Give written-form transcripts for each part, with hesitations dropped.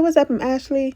what's up? I'm Ashley.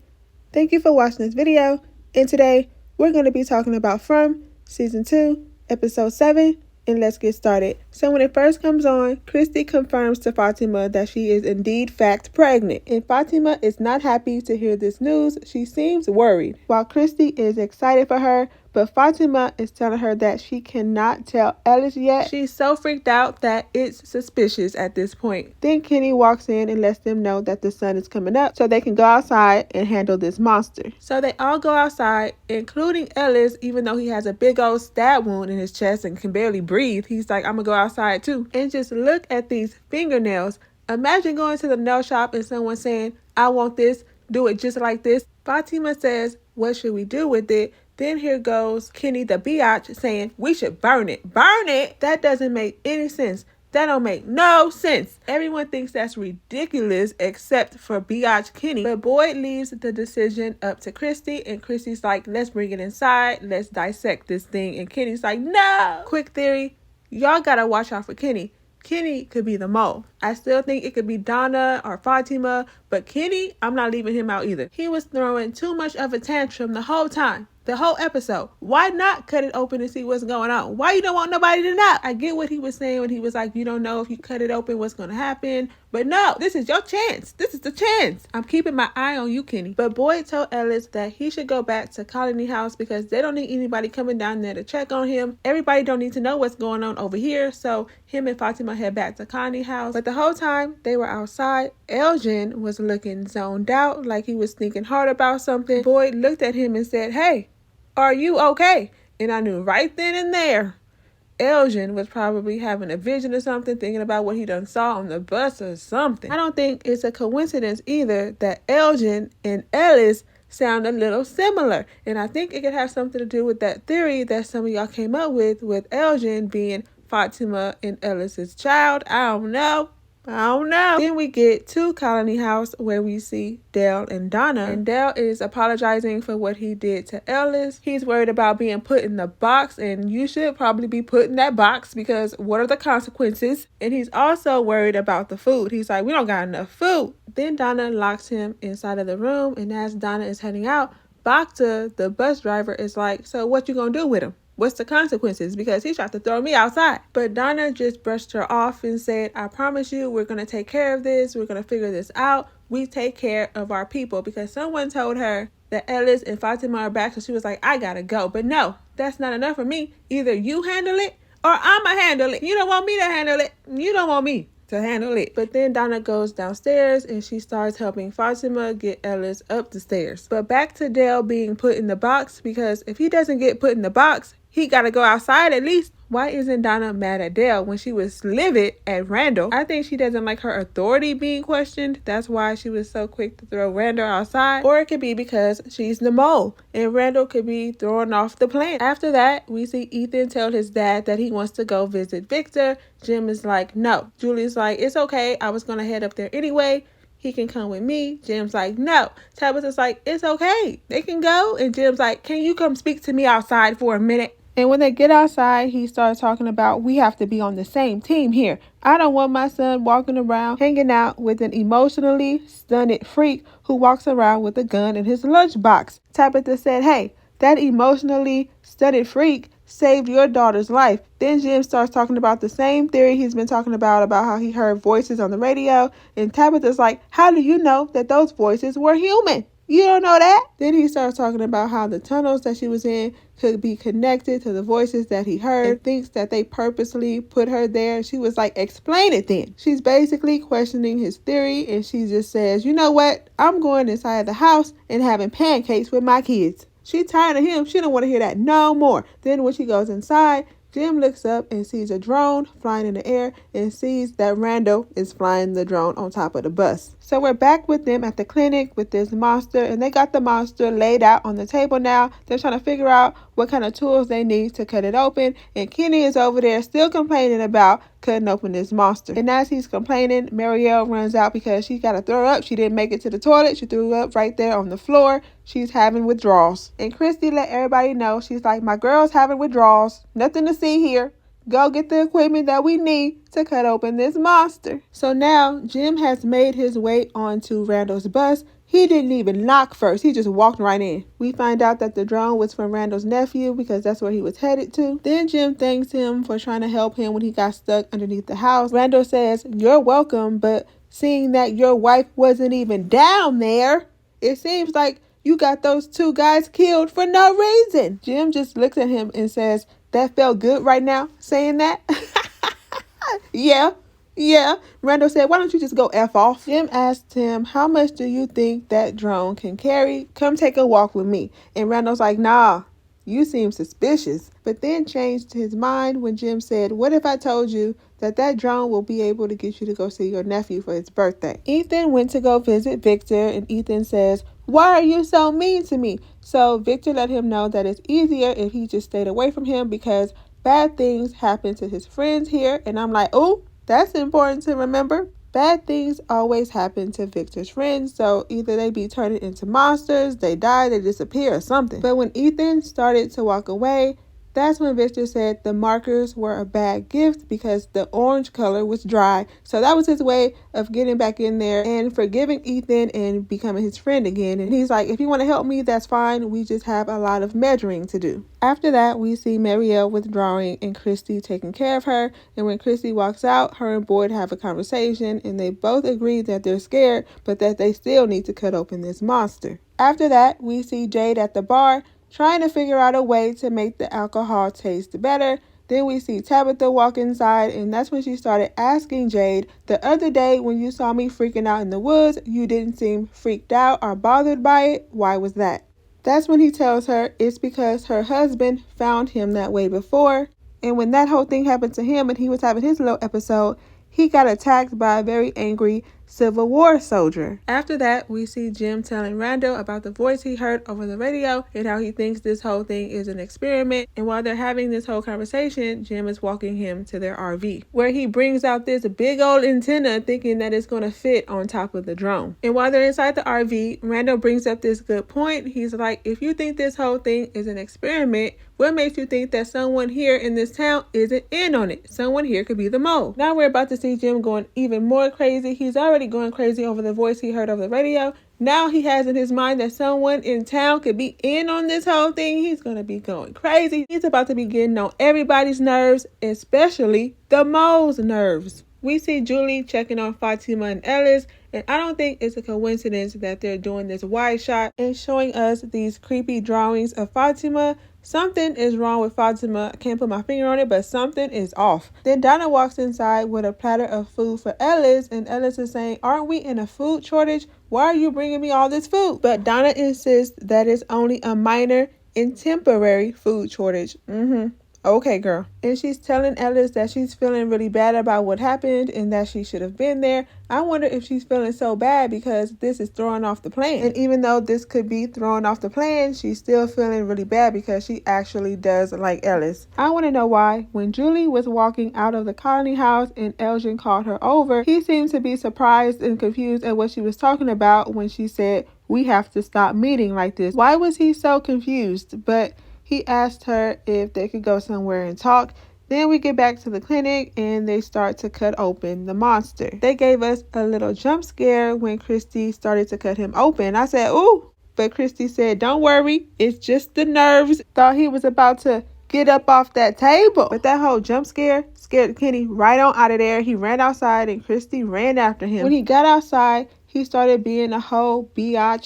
Thank you for watching this video. And today, we're going to be talking about From Season 2, Episode 7. And let's get started. So when it first comes on, Christy confirms to Fatima that she is indeed fact pregnant. And Fatima is not happy to hear this news. She seems worried. While Christy is excited for her, but Fatima is telling her that she cannot tell Ellis yet. She's so freaked out that it's suspicious at this point. Then Kenny walks in and lets them know that the sun is coming up so they can go outside and handle this monster. So they all go outside, including Ellis, even though he has a big old stab wound in his chest and can barely breathe. He's like, I'm gonna go outside too. And just look at these fingernails. Imagine going to the nail shop and someone saying, I want this, do it just like this. Fatima says, what should we do with it? Then here goes Kenny the biatch saying, we should burn it. Burn it? That doesn't make any sense. That don't make no sense. Everyone thinks that's ridiculous except for biatch Kenny. But Boyd leaves the decision up to Christy, and Christy's like, let's bring it inside. Let's dissect this thing. And Kenny's like, no. Quick theory, y'all gotta watch out for Kenny. Kenny could be the mole. I still think it could be Donna or Fatima, but Kenny, I'm not leaving him out either. He was throwing too much of a tantrum the whole time. The whole episode. Why not cut it open and see what's going on? Why you don't want nobody to know? I get what he was saying when he was like, you don't know if you cut it open what's going to happen. But no, this is your chance. This is the chance. I'm keeping my eye on you, Kenny. But Boyd told Ellis that he should go back to Colony House because they don't need anybody coming down there to check on him. Everybody don't need to know what's going on over here. So him and Fatima head back to Colony House. But the whole time they were outside, Elgin was looking zoned out like he was thinking hard about something. Boyd looked at him and said, hey, are you okay? And I knew right then and there, Elgin was probably having a vision or something, thinking about what he done saw on the bus or something. I don't think it's a coincidence either that Elgin and Ellis sound a little similar. And I think it could have something to do with that theory that some of y'all came up with Elgin being Fatima and Ellis's child. I don't know. Then we get to Colony House where we see Dale and Donna. And Dale is apologizing for what he did to Ellis. He's worried about being put in the box, and you should probably be put in that box because what are the consequences? And he's also worried about the food. He's like, we don't got enough food. Then Donna locks him inside of the room, and as Donna is heading out, Bacta, the bus driver, is like, so what you gonna do with him? What's the consequences? Because he tried to throw me outside. But Donna just brushed her off and said, I promise you, we're going to take care of this. We're going to figure this out. We take care of our people. Because someone told her that Ellis and Fatima are back. So she was like, I got to go. But no, that's not enough for me. Either you handle it or I'ma handle it. You don't want me to handle it. You don't want me to handle it. But then Donna goes downstairs and she starts helping Fatima get Ellis up the stairs. But back to Dale being put in the box, because if he doesn't get put in the box, he gotta go outside at least. Why isn't Donna mad at Dale when she was livid at Randall? I think she doesn't like her authority being questioned. That's why she was so quick to throw Randall outside. Or it could be because she's the mole and Randall could be throwing off the plan. After that, we see Ethan tell his dad that he wants to go visit Victor. Jim is like, no. Julie's like, it's okay. I was gonna head up there anyway. He can come with me. Jim's like, no. Tabitha's like, it's okay. They can go. And Jim's like, can you come speak to me outside for a minute? And when they get outside, he starts talking about, we have to be on the same team here. I don't want my son walking around hanging out with an emotionally stunted freak who walks around with a gun in his lunchbox. Tabitha said, hey, that emotionally stunted freak saved your daughter's life. Then Jim starts talking about the same theory he's been talking about how he heard voices on the radio. And Tabitha's like, how do you know that those voices were human? You don't know that? Then he starts talking about how the tunnels that she was in could be connected to the voices that he heard, and thinks that they purposely put her there. She was like, explain it then. She's basically questioning his theory, and she just says, you know what? I'm going inside the house and having pancakes with my kids. She's tired of him. She don't want to hear that no more. Then when she goes inside, Jim looks up and sees a drone flying in the air and sees that Randall is flying the drone on top of the bus. So we're back with them at the clinic with this monster, and they got the monster laid out on the table now. They're trying to figure out what kind of tools they need to cut it open, and Kenny is over there still complaining about cutting open this monster. And as he's complaining, Marielle runs out because she got to throw up. She didn't make it to the toilet. She threw up right there on the floor. She's having withdrawals. And Christy let everybody know, she's like, my girl's having withdrawals. Nothing to see here. Go get the equipment that we need to cut open this monster. So now Jim has made his way onto Randall's bus He didn't even knock first. He just walked right in. We find out that the drone was from Randall's nephew because that's where he was headed to. Then Jim thanks him for trying to help him when he got stuck underneath the house. Randall says, "You're welcome, but seeing that your wife wasn't even down there, it seems like you got those two guys killed for no reason." Jim just looks at him and says, "That felt good right now, saying that?" Yeah. Randall said, "Why don't you just go F off?" Jim asked him, "How much do you think that drone can carry? Come take a walk with me." And Randall's like, "Nah, you seem suspicious." But then changed his mind when Jim said, "What if I told you that drone will be able to get you to go see your nephew for his birthday?" Ethan went to go visit Victor, and Ethan says, "Why are you so mean to me?" So Victor let him know that it's easier if he just stayed away from him because bad things happen to his friends here. And I'm like, oh, that's important to remember. Bad things always happen to Victor's friends, so either they be turned into monsters, they die, they disappear, or something. But when Ethan started to walk away, that's when Victor said the markers were a bad gift because the orange color was dry. So that was his way of getting back in there and forgiving Ethan and becoming his friend again. And he's like, "If you want to help me, that's fine. We just have a lot of measuring to do." After that, we see Marielle withdrawing and Christy taking care of her. And when Christy walks out, her and Boyd have a conversation and they both agree that they're scared, but that they still need to cut open this monster. After that, we see Jade at the bar trying to figure out a way to make the alcohol taste better. Then we see Tabitha walk inside, and that's when she started asking Jade, "The other day when you saw me freaking out in the woods, you didn't seem freaked out or bothered by it. Why was that?" That's when he tells her it's because her husband found him that way before. And when that whole thing happened to him and he was having his little episode, he got attacked by a very angry Civil War soldier. After that, we see Jim telling Randall about the voice he heard over the radio and how he thinks this whole thing is an experiment. And while they're having this whole conversation, Jim is walking him to their RV, where he brings out this big old antenna thinking that it's going to fit on top of the drone. And while they're inside the RV, Randall brings up this good point. He's like, "If you think this whole thing is an experiment, what makes you think that someone here in this town isn't in on it? Someone here could be the mole." Now we're about to see Jim going even more crazy. He's already going crazy over the voice he heard over the radio. Now he has in his mind that someone in town could be in on this whole thing. He's going to be going crazy. He's about to be getting on everybody's nerves, especially the mole's nerves. We see Julie checking on Fatima and Ellis, and I don't think it's a coincidence that they're doing this wide shot and showing us these creepy drawings of Fatima. Something is wrong with Fatima. I can't put my finger on it, but something is off. Then Donna walks inside with a platter of food for Ellis, and Ellis is saying, "Aren't we in a food shortage? Why are you bringing me all this food?" But Donna insists that it's only a minor and temporary food shortage. Okay, girl. And she's telling Ellis that she's feeling really bad about what happened and that she should have been there. I wonder if she's feeling so bad because this is throwing off the plan. And even though this could be throwing off the plan, she's still feeling really bad because she actually does like Ellis. I want to know why. When Julie was walking out of the colony house and Elgin called her over, he seemed to be surprised and confused at what she was talking about when she said, "We have to stop meeting like this." Why was he so confused? But he asked her if they could go somewhere and talk. Then we get back to the clinic and they start to cut open the monster. They gave us a little jump scare when Christy started to cut him open. I said, "Ooh," but Christy said, "Don't worry, it's just the nerves." Thought he was about to get up off that table. But that whole jump scare scared Kenny right on out of there. He ran outside and Christy ran after him. When he got outside, he started being a whole biatch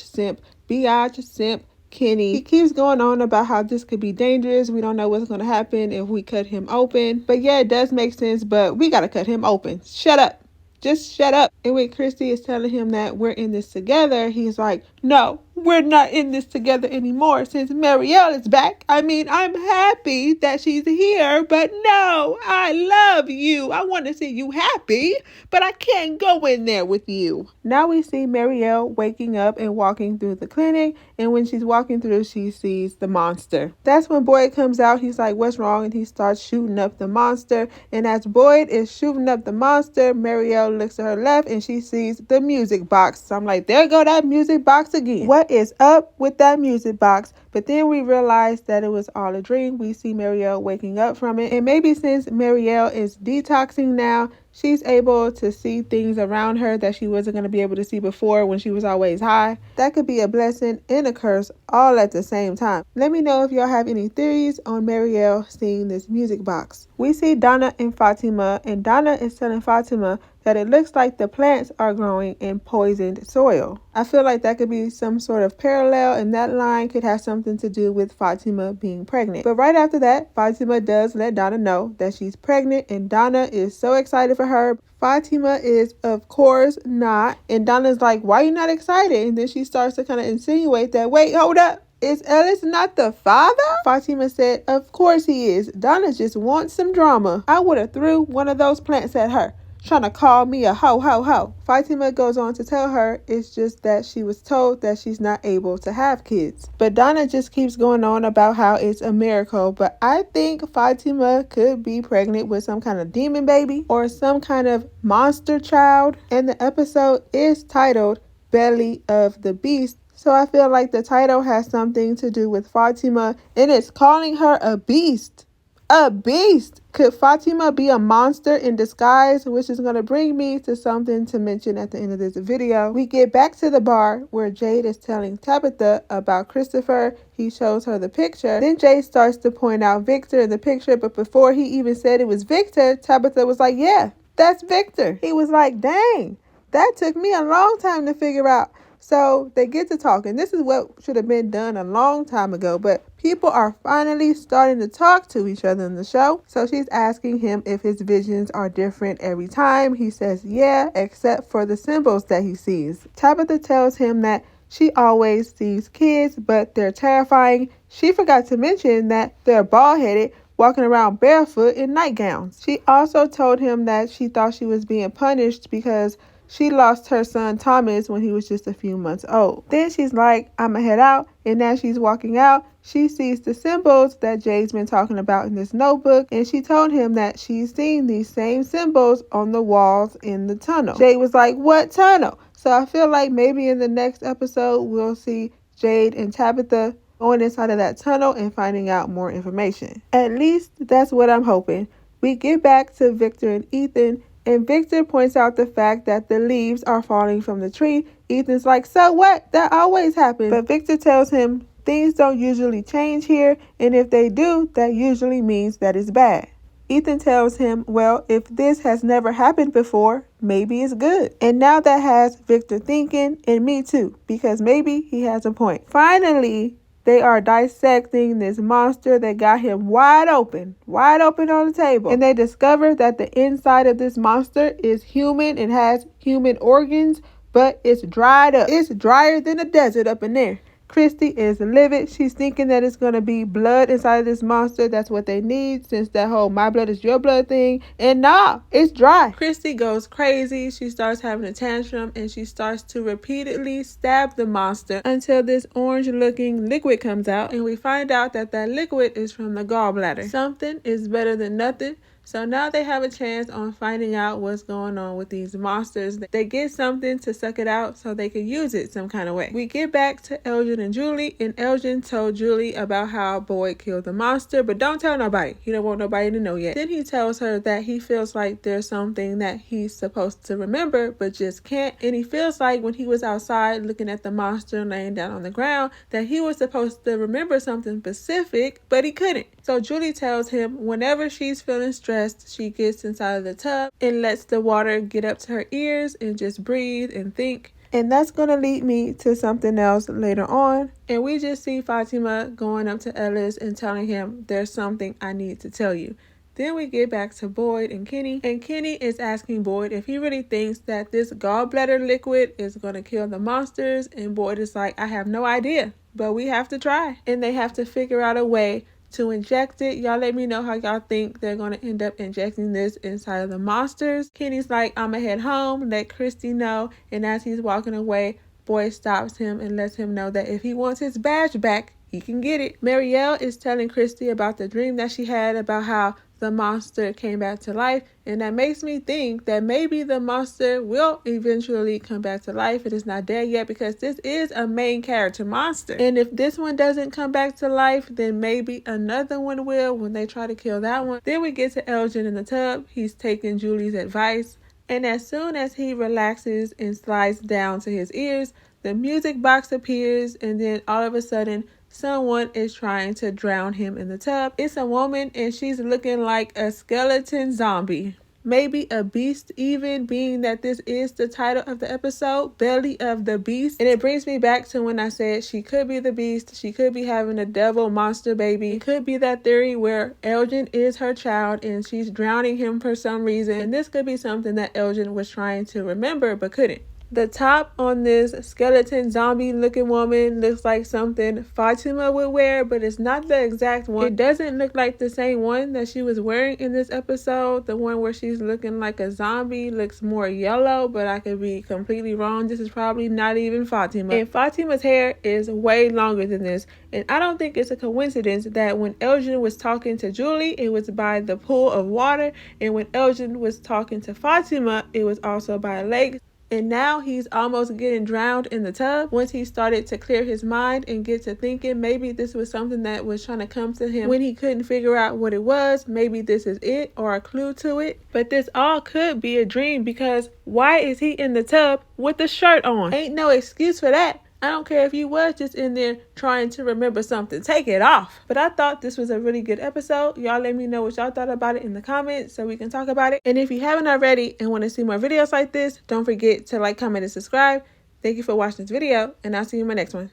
simp Kenny. He keeps going on about how this could be dangerous. We don't know what's going to happen if we cut him open. But yeah, it does make sense, but we got to cut him open. Shut up. Just shut up. And when Christy is telling him that we're in this together, he's like, "No, we're not in this together anymore since Marielle is back. I mean, I'm happy that she's here, but no, I love you. I want to see you happy, but I can't go in there with you." Now we see Marielle waking up and walking through the clinic, and when she's walking through, she sees the monster. That's when Boyd comes out. He's like, "What's wrong?" And he starts shooting up the monster. And as Boyd is shooting up the monster, Marielle looks to her left and she sees the music box. So I'm like, there go that music box again. What What is up with that music box? But then we realize that it was all a dream. We see Marielle waking up from it. And maybe since Marielle is detoxing now, she's able to see things around her that she wasn't going to be able to see before when she was always high. That could be a blessing and a curse all at the same time. Let me know if y'all have any theories on Marielle seeing this music box. We see Donna and Fatima, and Donna is telling Fatima that it looks like the plants are growing in poisoned soil. I feel like that could be some sort of parallel, and that line could have something to do with Fatima being pregnant. But right after that, Fatima does let Donna know that she's pregnant, and Donna is so excited for her. Fatima is, of course, not. And Donna's like, why are you not excited? And then she starts to kind of insinuate that, wait, hold up. Is Ellis not the father? Fatima said, of course he is. Donna just wants some drama. I would have threw one of those plants at her, trying to call me a ho ho ho. Fatima goes on to tell her it's just that she was told that she's not able to have kids. But Donna just keeps going on about how it's a miracle. But I think Fatima could be pregnant with some kind of demon baby or some kind of monster child. And the episode is titled Belly of the Beast. So I feel like the title has something to do with Fatima, and it's calling her a beast. A beast! Could Fatima be a monster in disguise? Which is going to bring me to something to mention at the end of this video. We get back to the bar where Jade is telling Tabitha about Christopher. He shows her the picture. Then Jade starts to point out Victor in the picture, but before he even said it was Victor, Tabitha was like, yeah, that's Victor. He was like, dang, that took me a long time to figure out. So they get to talking. This is what should have been done a long time ago, but people are finally starting to talk to each other in the show. So she's asking him if his visions are different every time. He says, yeah, except for the symbols that he sees. Tabitha tells him that she always sees kids, but they're terrifying. She forgot to mention that they're bald-headed, walking around barefoot in nightgowns. She also told him that she thought she was being punished because she lost her son Thomas when he was just a few months old. Then she's like, I'ma head out. And as she's walking out, she sees the symbols that Jade's been talking about in this notebook. And she told him that she's seen these same symbols on the walls in the tunnel. Jade was like, what tunnel? So I feel like maybe in the next episode, we'll see Jade and Tabitha going inside of that tunnel and finding out more information. At least that's what I'm hoping. We get back to Victor and Ethan. And Victor points out the fact that the leaves are falling from the tree. Ethan's like, so what? That always happens. But Victor tells him things don't usually change here. And if they do, that usually means that it's bad. Ethan tells him, well, if this has never happened before, maybe it's good. And now that has Victor thinking, and me too, because maybe he has a point. Finally, they are dissecting this monster that got him wide open on the table. And they discover that the inside of this monster is human and has human organs, but it's dried up. It's drier than a desert up in there. Christy is livid. She's thinking that it's going to be blood inside of this monster. That's what they need since that whole my blood is your blood thing. And nah, it's dry. Christy goes crazy. She starts having a tantrum and she starts to repeatedly stab the monster until this orange looking liquid comes out. And we find out that that liquid is from the gallbladder. Something is better than nothing. So now they have a chance on finding out what's going on with these monsters. They get something to suck it out so they can use it some kind of way. We get back to Elgin and Julie, and Elgin told Julie about how Boyd killed the monster, but don't tell nobody. He don't want nobody to know yet. Then he tells her that he feels like there's something that he's supposed to remember, but just can't. And he feels like when he was outside looking at the monster laying down on the ground, that he was supposed to remember something specific, but he couldn't. So Julie tells him whenever she's feeling stressed, she gets inside of the tub and lets the water get up to her ears and just breathe and think. And that's going to lead me to something else later on. And we just see Fatima going up to Ellis and telling him, there's something I need to tell you. Then we get back to Boyd and Kenny is asking Boyd if he really thinks that this gallbladder liquid is going to kill the monsters. And Boyd is like, I have no idea, but we have to try. And they have to figure out a way to inject it. Y'all let me know how y'all think they're going to end up injecting this inside of the monsters. Kenny's like, I'ma head home, let Christy know. And as he's walking away, Boyd stops him and lets him know that if he wants his badge back, he can get it. Marielle is telling Christy about the dream that she had about how the monster came back to life, and that makes me think that maybe the monster will eventually come back to life. It is not dead yet because this is a main character monster, and if this one doesn't come back to life, then maybe another one will when they try to kill that one. Then we get to Elgin in the tub. He's taking Julie's advice, and as soon as he relaxes and slides down to his ears, the music box appears, and then all of a sudden someone is trying to drown him in the tub. It's a woman, and she's looking like a skeleton zombie. Maybe a beast even, being that this is the title of the episode, Belly of the Beast. And it brings me back to when I said she could be the beast. She could be having a devil monster baby. It could be that theory where Elgin is her child and she's drowning him for some reason. And this could be something that Elgin was trying to remember but couldn't. The top on this skeleton zombie looking woman looks like something Fatima would wear, but it's not the exact one. It doesn't look like the same one that she was wearing in this episode. The one where she's looking like a zombie looks more yellow, but I could be completely wrong. This is probably not even Fatima. And Fatima's hair is way longer than this. And I don't think it's a coincidence that when Elgin was talking to Julie, it was by the pool of water. And when Elgin was talking to Fatima, it was also by a lake. And now he's almost getting drowned in the tub. Once he started to clear his mind and get to thinking, maybe this was something that was trying to come to him when he couldn't figure out what it was. Maybe this is it or a clue to it. But this all could be a dream, because why is he in the tub with the shirt on? Ain't no excuse for that. I don't care if you was just in there trying to remember something. Take it off. But I thought this was a really good episode. Y'all let me know what y'all thought about it in the comments so we can talk about it. And if you haven't already and want to see more videos like this, don't forget to like, comment, and subscribe. Thank you for watching this video, and I'll see you in my next one.